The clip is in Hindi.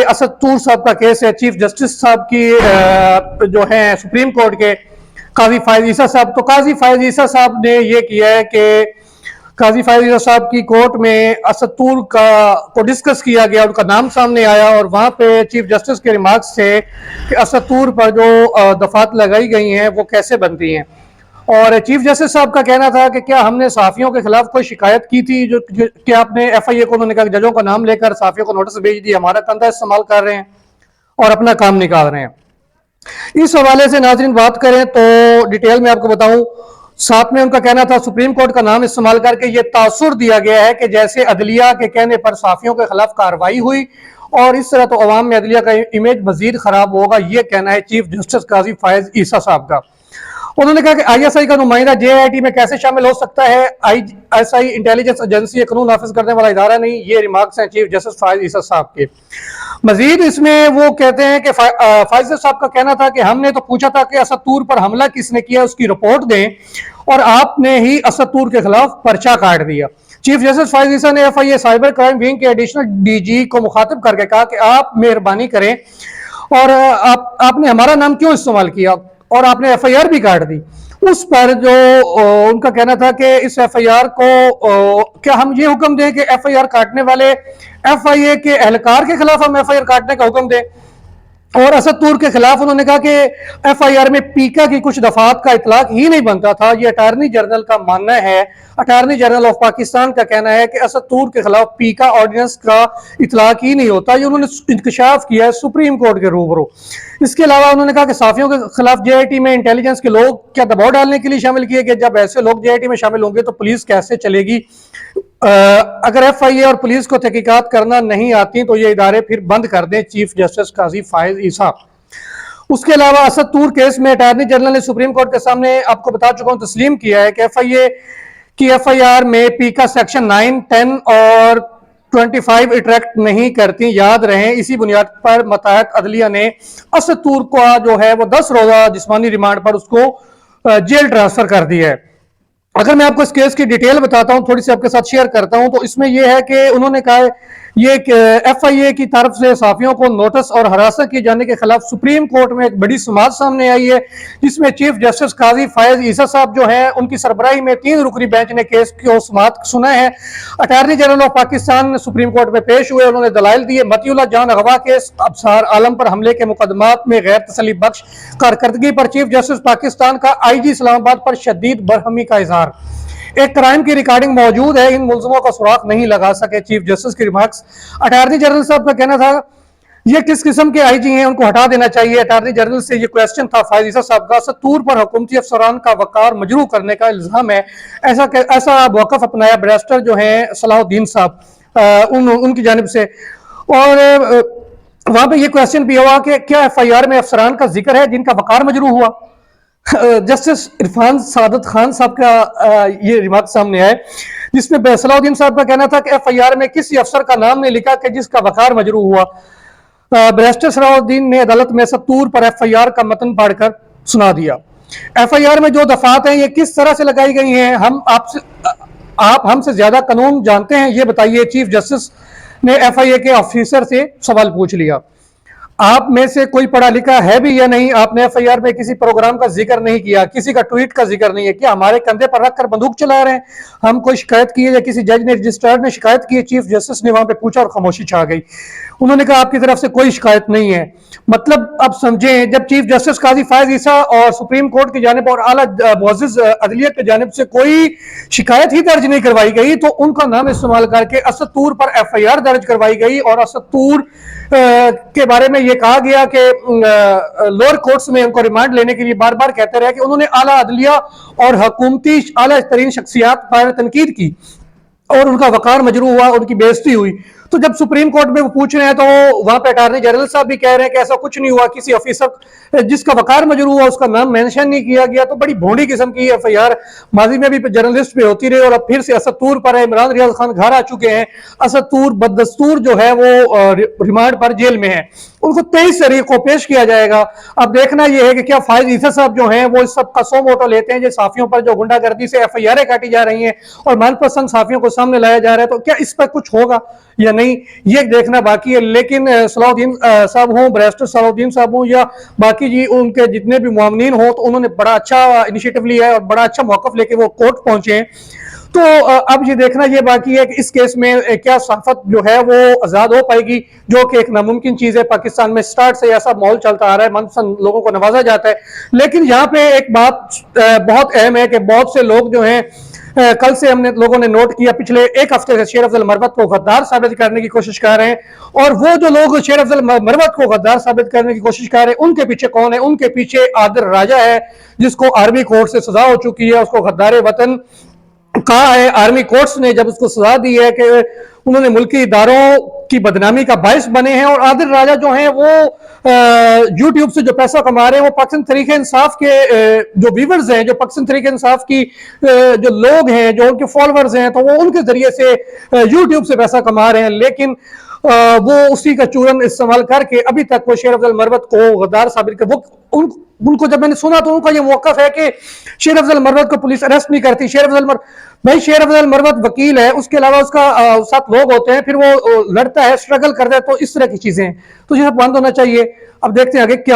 असद तूर साहब का केस है, चीफ जस्टिस साहब की जो है सुप्रीम कोर्ट के काजी फायज ईसा साहब। तो काजी फायज ईसा साहब ने ये किया है कि काजी फायज ईसा साहब की कोर्ट में असद तूर का को डिस्कस किया गया, उनका नाम सामने आया और वहां पे चीफ जस्टिस के रिमार्क्स थे कि असद तूर पर जो दफात लगाई गई हैं वो कैसे बनती हैं। और चीफ जस्टिस साहब का कहना था कि क्या हमने सहाफियों के खिलाफ कोई शिकायत की थी, जो कि आपने FIA को, उन्होंने कहा कि जजों का नाम लेकर सहाफियों को नोटिस भेज दिया, हमारा कंधा इस्तेमाल कर रहे हैं और अपना काम निकाल रहे हैं। इस हवाले से नाजरीन बात करें तो डिटेल में आपको बताऊं, साथ में उनका कहना था सुप्रीम कोर्ट का नाम इस्तेमाल करके ये तासुर दिया गया है कि जैसे अदलिया के कहने पर सहाफियों के खिलाफ कार्रवाई हुई और इस तरह तो अवाम में अदलिया का इमेज मजीद खराब होगा। ये कहना है चीफ जस्टिस काजी फायज ईसा साहब का। उन्होंने कहा कि ISI का नुमाइंदा JIT में कैसे शामिल हो सकता है, ISI इंटेलिजेंस एजेंसी कानून नाफिज करने वाला इदारा नहीं। ये रिमार्क्स हैं चीफ जस्टिस फायज ईसा साहब के। मजीद इसमें वो कहते हैं कि फायज साहब का कहना था कि हमने तो पूछा था कि असद तूर पर हमला किसने किया, उसकी रिपोर्ट दें और आपने ही असद तूर के खिलाफ पर्चा काट दिया। चीफ जस्टिस फायज ईसा ने FIA साइबर क्राइम विंग के एडिशनल DG को मुखातिब करके कहा कि आप मेहरबानी करें और आपने हमारा नाम क्यों इस्तेमाल किया और आपने FIR भी काट दी। उस पर जो उनका कहना था कि इस FIR को क्या हम ये हुक्म दें कि FIR काटने वाले FIA के एहलकार के खिलाफ हम FIR काटने का हुक्म दें। और असद तूर के खिलाफ उन्होंने कहा कि FIR में पीका की कुछ दफात का इतलाक ही नहीं बनता था। ये अटार्नी जनरल का मानना है, अटार्नी जनरल ऑफ पाकिस्तान का कहना है कि असद तूर के खिलाफ पीका ऑर्डिनेंस का इतलाक ही नहीं होता। ये उन्होंने इंकशाफ किया है सुप्रीम कोर्ट के रूबरू। इसके अलावा उन्होंने कहा कि साफियों के खिलाफ JIT में इंटेलिजेंस के लोग क्या दबाव डालने के लिए शामिल किए गए। जब ऐसे लोग JIT में शामिल होंगे तो पुलिस कैसे चलेगी। अगर FIA और पुलिस को तहकीकात करना नहीं आती तो ये इदारे फिर बंद कर दें। चीफ जस्टिस काजी फायज ईसा। उसके अलावा असद तूर केस में अटार्नी जनरल ने सुप्रीम कोर्ट के सामने आपको बता चुका हूं तस्लीम किया है कि FIA की FIR में पीका सेक्शन 9, 10 और 25 अट्रैक्ट नहीं करती। याद रहे इसी बुनियाद पर मतहत अदलिया ने असद तूर का जो है वो 10 रोजा जिस्मानी रिमांड पर उसको जेल ट्रांसफर कर दिया है। अगर मैं आपको इस केस की डिटेल बताता हूं, थोड़ी सी आपके साथ शेयर करता हूं, तो इसमें यह है कि उन्होंने कहा है ये FIA की तरफ से सहाफियों को नोटिस और हरासा किए जाने के खिलाफ सुप्रीम कोर्ट में एक बड़ी समाअत सामने आई है, जिसमें चीफ जस्टिस काजी फायज ईसा साहब जो हैं उनकी सरबराही में 3 रुकनी बेंच ने केस की समाअत सुना है। Attorney general of Pakistan supreme court में पेश हुए, उन्होंने दलाइल दिए। मतियुल्लाह जान अगवा केस, अबसार आलम पर हमले के मुकदमात में गैर तसली बख्श कारकर्दगी पर चीफ जस्टिस पाकिस्तान का IG इस्लामाबाद पर शदीद बरहमी का इजहार। एक क्राइम की रिकॉर्डिंग मौजूद है, इन मुल्जिमों का सुराग नहीं लगा सके। चीफ जस्टिस की रिमार्क्स। अटार्नी जनरल साहब का कहना था ये किस किस्म के IG हैं, उनको हटा देना चाहिए। अटार्नी जनरल से ये क्वेश्चन था फायज ईसा साहब का। असद तूर पर हुकूमती अफसरान का वकार मजरूह करने का इल्जाम है, ऐसा वक़्फ़ अपनाया बैरिस्टर जो है सलाहुद्दीन साहब उनकी जानिब से। और वहां पे ये क्वेश्चन भी हुआ कि क्या FIR में अफसरान का जिक्र है जिनका वकार मजरूह हुआ। जस्टिस इरफान सादत खान साहब का ये रिमार्क सामने आए, जिसमें सलाहुद्दीन साहब का कहना था कि FIR में किसी अफसर का नाम नहीं लिखा कि जिसका वकार मजरूह हुआ। बैरिस्टर सलाहुद्दीन ने अदालत में असद तूर पर FIR का मतन पढ़कर सुना दिया। FIR में जो दफात हैं ये किस तरह से लगाई गई हैं, आप हमसे ज्यादा कानून जानते हैं, ये बताइए। चीफ जस्टिस ने FIA के ऑफिसर से सवाल पूछ लिया। आप में से कोई पढ़ा लिखा है भी या नहीं। आपने FIR में किसी प्रोग्राम का जिक्र नहीं किया, किसी का ट्वीट का जिक्र नहीं है। क्या हमारे कंधे पर रखकर बंदूक चला रहे हैं। हम कोई शिकायत की है या किसी जज ने, रजिस्ट्रार ने शिकायत की है। चीफ जस्टिस ने वहां पे पूछा और खामोशी छा गई। उन्होंने कहा आपकी तरफ से कोई शिकायत नहीं है। मतलब अब समझें, जब चीफ जस्टिस काजी फायज ईसा और सुप्रीम कोर्ट की जानिब और आला मुअज़्ज़िज़ अदलिया की जानिब से कोई शिकायत ही दर्ज नहीं करवाई गई, तो उनका नाम इस्तेमाल करके असद तूर पर FIR दर्ज करवाई गई और असद तूर के बारे में यह कहा गया कि लोअर कोर्ट्स में उनको रिमांड लेने के लिए बार बार कहते रहे कि उन्होंने आला अदलिया और हुकूमती आला तरीन शख्सियात पर तनकीद की और उनका वकार मजरूह हुआ, उनकी बेइज्जती हुई। तो जब सुप्रीम कोर्ट में वो पूछ रहे हैं तो वहां पे अटार्नी जनरल साहब भी कह रहे हैं कि ऐसा कुछ नहीं हुआ, किसी ऑफिसर जिसका वकार मजरूह हुआ उसका नाम मेंशन नहीं किया गया। तो बड़ी भोंडी किस्म की FIR माजी में भी जर्नलिस्ट पे होती रही और अब फिर से असद तूर पर है। इमरान रियाज खान घर आ चुके हैं। असद तूर बददस्तूर जो है वो रिमांड पर जेल में है, उनको 23 तारीख को पेश किया जाएगा। अब देखना यह है कि क्या फायज ईसा साहब जो हैं वो इस सब का सो मोटो लेते हैं, जो साफियों पर जो गुंडागर्दी से FIR काटी जा रही हैं और मनपसंद साफियों को सामने लाया जा रहा है, तो क्या इस पर कुछ होगा या नहीं, ये देखना बाकी है। लेकिन सलाउद्दीन साहब हों, बैरिस्टर सलाउद्दीन साहब हों या बाकी जी उनके जितने भी मुआमनीन हों, तो उन्होंने बड़ा अच्छा इनिशिएटिव लिया है और बड़ा अच्छा मौक़िफ़ लेके वो कोर्ट पहुंचे हैं। तो अब ये देखना ये बाकी है कि इस केस में क्या सहाफ़त जो है वो आज़ाद हो पाएगी, जो कि एक नामुमकिन चीज़ है। पाकिस्तान में स्टार्ट से ऐसा माहौल चलता आ रहा है, मनपसंद लोगों को नवाजा जाता है। लेकिन यहाँ पे एक बात बहुत अहम है कि बहुत से लोग जो हैं, कल से हमने लोगों ने नोट किया, पिछले एक हफ्ते से शेर अफजल मरवत को गद्दार साबित करने की कोशिश कर रहे हैं। और वो जो लोग शेर अफजल मरवत को गद्दार साबित करने की कोशिश कर रहे हैं, उनके पीछे कौन है? उनके पीछे आदिल राजा है, जिसको आर्मी कोर्ट से सजा हो चुकी है। उसको गद्दार वतन कहा है। आर्मी कोर्ट्स ने जब उसको सजा दी है कि उन्होंने मुल्की इदारों की बदनामी का बायस बने हैं। और आदिल राजा जो हैं वो यूट्यूब से जो पैसा कमा रहे हैं, वो पाकिस्तान तहरीक इंसाफ के जो व्यूवर्स हैं, जो पाकिस्तान तहरीक इंसाफ की जो लोग हैं, जो उनके फॉलोअर्स हैं, तो वो उनके जरिए से यूट्यूब से पैसा कमा रहे हैं। लेकिन वो उसी का चूरन इस्तेमाल करके अभी तक वो शेर अफजल मरवत को गद्दार साबित कर, वो उनको जब मैंने सुना तो उनका ये मौक़िफ़ है कि शेर अफजल मरवत को पुलिस अरेस्ट नहीं करती। भाई शेर अफजल मरवत वकील है, उसके अलावा उसका साथ लोग होते हैं, फिर वो लड़ता है, स्ट्रगल करता है। तो इस तरह की चीजें हैं, तो ये सब बंद होना चाहिए। अब देखते हैं आगे क्या